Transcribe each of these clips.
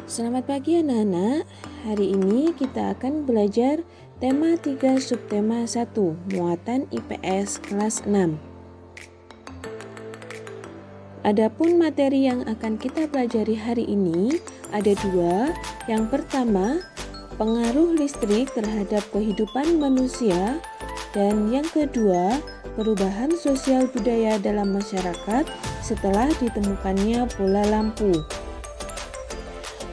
Selamat pagi anak-anak. Hari ini kita akan belajar tema 3 subtema 1, muatan IPS kelas 6. Adapun materi yang akan kita pelajari hari ini ada dua. Yang pertama, pengaruh listrik terhadap kehidupan manusia, dan yang kedua, perubahan sosial budaya dalam masyarakat setelah ditemukannya bola lampu.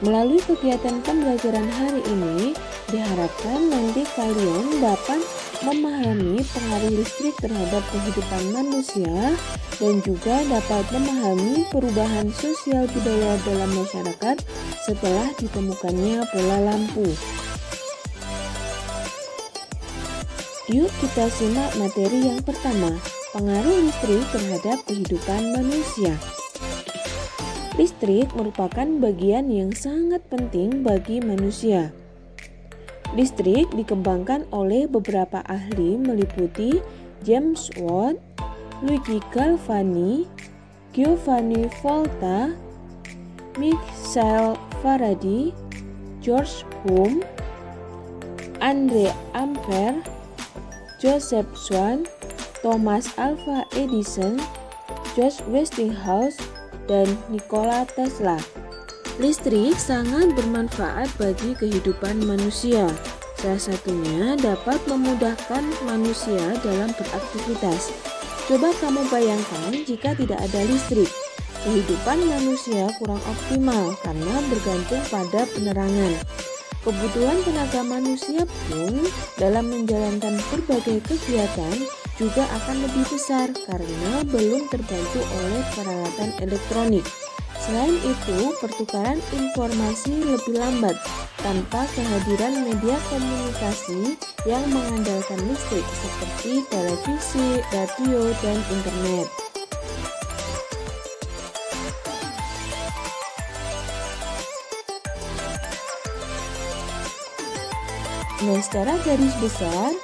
Melalui kegiatan pembelajaran hari ini, diharapkan nanti kalian dapat memahami pengaruh listrik terhadap kehidupan manusia dan juga dapat memahami perubahan sosial budaya dalam masyarakat setelah ditemukannya bola lampu. Yuk kita simak materi yang pertama, pengaruh listrik terhadap kehidupan manusia. Listrik merupakan bagian yang sangat penting bagi manusia. Listrik dikembangkan oleh beberapa ahli meliputi James Watt, Luigi Galvani, Giovanni Volta, Michael Faraday, George Ohm, Andre Ampere, Joseph Swan, Thomas Alva Edison, George Westinghouse, dan Nikola Tesla. Listrik sangat bermanfaat bagi kehidupan manusia. Salah satunya dapat memudahkan manusia dalam beraktivitas. Coba kamu bayangkan jika tidak ada listrik. Kehidupan manusia kurang optimal karena bergantung pada penerangan. Kebutuhan tenaga manusia pun dalam menjalankan berbagai kegiatan juga akan lebih besar karena belum terbantu oleh peralatan elektronik. Selain itu, pertukaran informasi lebih lambat tanpa kehadiran media komunikasi yang mengandalkan listrik seperti televisi, radio, dan internet. Nah, secara garis besar,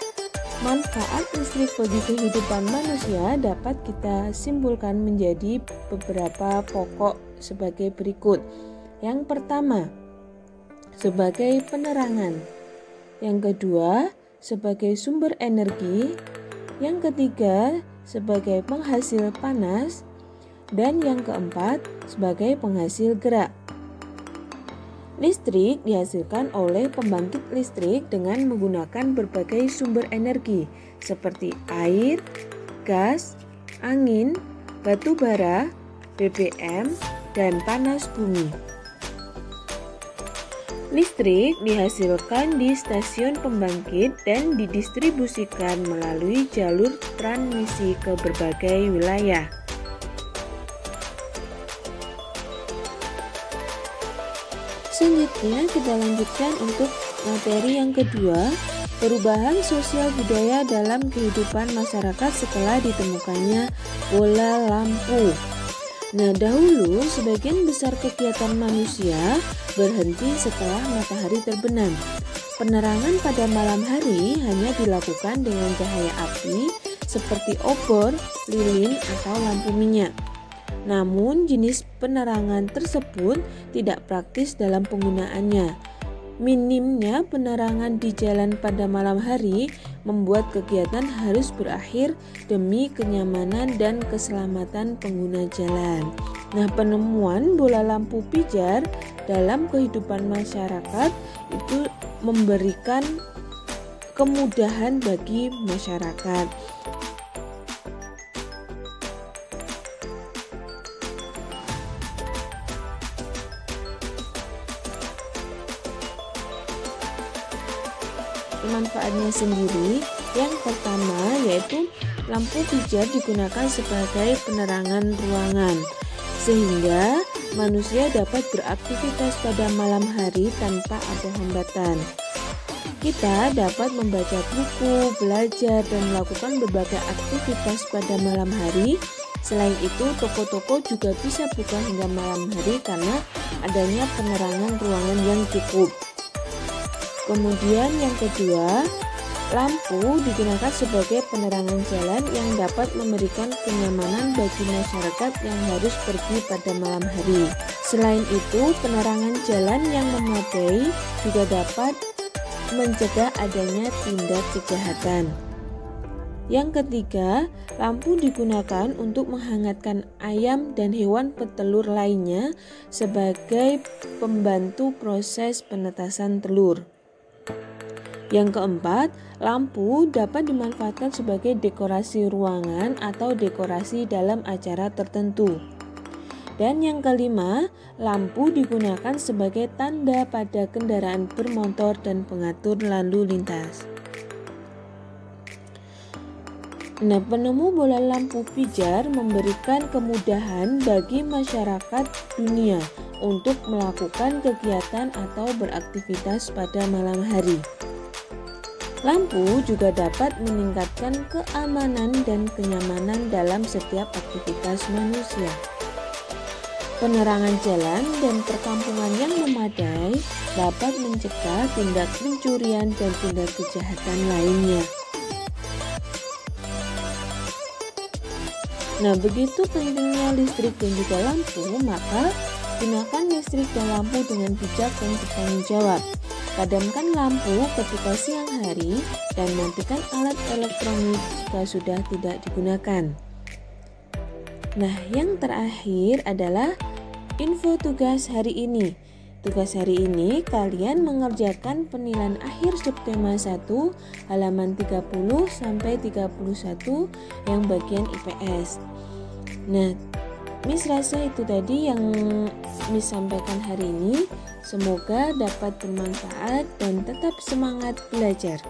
manfaat listrik bagi kehidupan manusia dapat kita simpulkan menjadi beberapa pokok sebagai berikut. Yang pertama, sebagai penerangan. Yang kedua, sebagai sumber energi. Yang ketiga, sebagai penghasil panas. Dan yang keempat, sebagai penghasil gerak. Listrik dihasilkan oleh pembangkit listrik dengan menggunakan berbagai sumber energi seperti air, gas, angin, batu bara, BBM, dan panas bumi. Listrik dihasilkan di stasiun pembangkit dan didistribusikan melalui jalur transmisi ke berbagai wilayah. Selanjutnya kita lanjutkan untuk materi yang kedua, perubahan sosial budaya dalam kehidupan masyarakat setelah ditemukannya bola lampu. Nah, dahulu sebagian besar kegiatan manusia berhenti setelah matahari terbenam. Penerangan pada malam hari hanya dilakukan dengan cahaya api seperti obor, lilin, atau lampu minyak. Namun, jenis penerangan tersebut tidak praktis dalam penggunaannya. Minimnya penerangan di jalan pada malam hari membuat kegiatan harus berakhir demi kenyamanan dan keselamatan pengguna jalan. Nah, penemuan bola lampu pijar dalam kehidupan masyarakat itu memberikan kemudahan bagi masyarakat. Manfaatnya sendiri, yang pertama yaitu lampu pijar digunakan sebagai penerangan ruangan sehingga manusia dapat beraktivitas pada malam hari tanpa ada hambatan. Kita dapat membaca buku, belajar, dan melakukan berbagai aktivitas pada malam hari. Selain itu, toko-toko juga bisa buka hingga malam hari karena adanya penerangan ruangan yang cukup. Kemudian yang kedua, lampu digunakan sebagai penerangan jalan yang dapat memberikan kenyamanan bagi masyarakat yang harus pergi pada malam hari. Selain itu, penerangan jalan yang memadai juga dapat mencegah adanya tindak kejahatan. Yang ketiga, lampu digunakan untuk menghangatkan ayam dan hewan petelur lainnya sebagai pembantu proses penetasan telur. Yang keempat, lampu dapat dimanfaatkan sebagai dekorasi ruangan atau dekorasi dalam acara tertentu. Dan yang kelima, lampu digunakan sebagai tanda pada kendaraan bermotor dan pengatur lalu lintas. Nah, penemu bola lampu pijar memberikan kemudahan bagi masyarakat dunia untuk melakukan kegiatan atau beraktivitas pada malam hari. Lampu juga dapat meningkatkan keamanan dan kenyamanan dalam setiap aktivitas manusia. Penerangan jalan dan perkampungan yang memadai dapat mencegah tindak pencurian dan tindak kejahatan lainnya. Nah, begitu pentingnya listrik dan juga lampu, maka gunakan listrik dan lampu dengan bijak dan bertanggung jawab. Padamkan lampu ketika siang hari dan matikan alat elektronik jika sudah tidak digunakan. Nah, yang terakhir adalah info tugas hari ini. Tugas hari ini kalian mengerjakan penilaian akhir subtema 1 halaman 30 sampai 31 yang bagian IPS. Nah, Miss rasa itu tadi yang Miss sampaikan hari ini. Semoga dapat bermanfaat dan tetap semangat belajar.